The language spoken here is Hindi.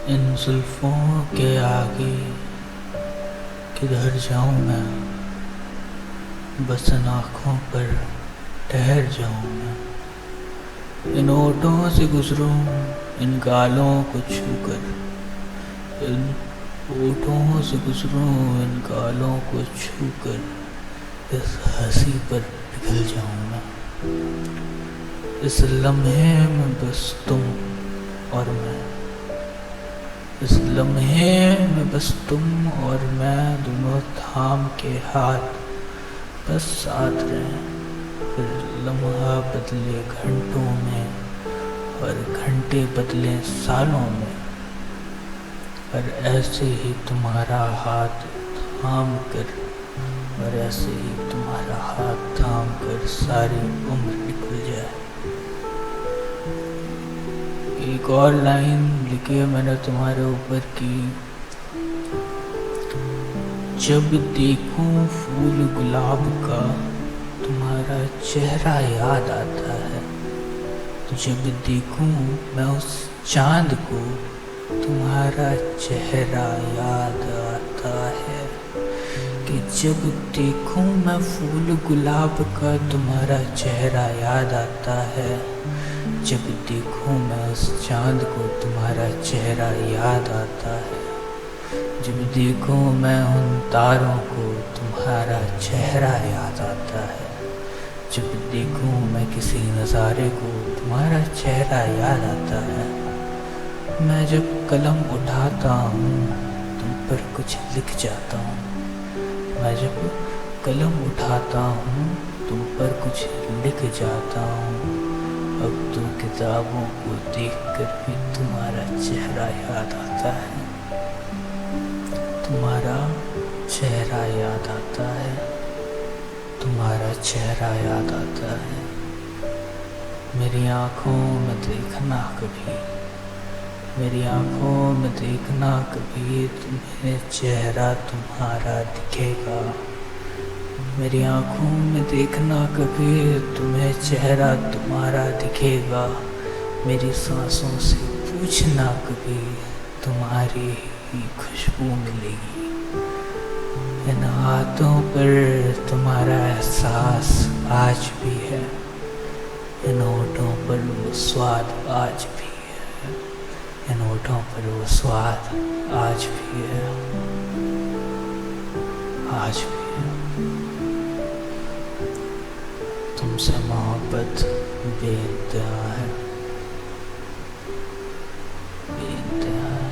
इन जुल्फों के आगे किधर जाऊं मैं, बस इन आँखों पर ठहर जाऊं मैं। इन होठों से गुजरूं इन गालों को छूकर, इन होठों से गुजरूं इन गालों को छूकर, इस हंसी पर पिघल जाऊं मैं। इस लम्हे में बस तुम और मैं, इस लम्हे में बस तुम और मैं, दोनों थाम के हाथ बस साथ रहें। फिर लम्हा बदले घंटों में और घंटे बदले सालों में, और ऐसे ही तुम्हारा हाथ थाम कर, और ऐसे ही तुम्हारा हाथ थाम कर सारी उम्र निकल जाए। एक और लाइन लिखी है मैंने तुम्हारे ऊपर की, जब देखूं फूल गुलाब का तुम्हारा चेहरा याद आता है। जब देखूं मैं उस चांद को तुम्हारा चेहरा याद आता है। कि जब देखूं मैं फूल गुलाब का तुम्हारा चेहरा याद आता है। जब देखूं मैं उस चांद को तुम्हारा चेहरा याद आता है। जब देखूं मैं उन तारों को तुम्हारा चेहरा याद आता है। जब देखूं मैं किसी नज़ारे को तुम्हारा चेहरा याद आता है। मैं जब कलम उठाता हूँ तुम पर कुछ लिख जाता हूँ। मैं जब कलम उठाता हूँ तुम पर कुछ लिख जाता हूँ। अब तो किताबों को देखकर भी तुम्हारा चेहरा याद आता है। तुम्हारा चेहरा याद आता है। तुम्हारा चेहरा याद आता है। मेरी आँखों में देखना कभी, मेरी आँखों में देखना कभी, तुम्हें चेहरा तुम्हारा दिखेगा। मेरी आँखों में देखना कभी, तुम्हें चेहरा तुम्हारा दिखेगा। मेरी सांसों से पूछना कभी, तुम्हारी ही खुशबू मिलेगी। इन हाथों पर तुम्हारा एहसास आज भी है। इन होठों पर वो स्वाद आज भी है। इन होठों पर वो स्वाद आज भी है। आज भी है। तुमसे मोहब्बत बेइंतहा है, बेइंतहा है।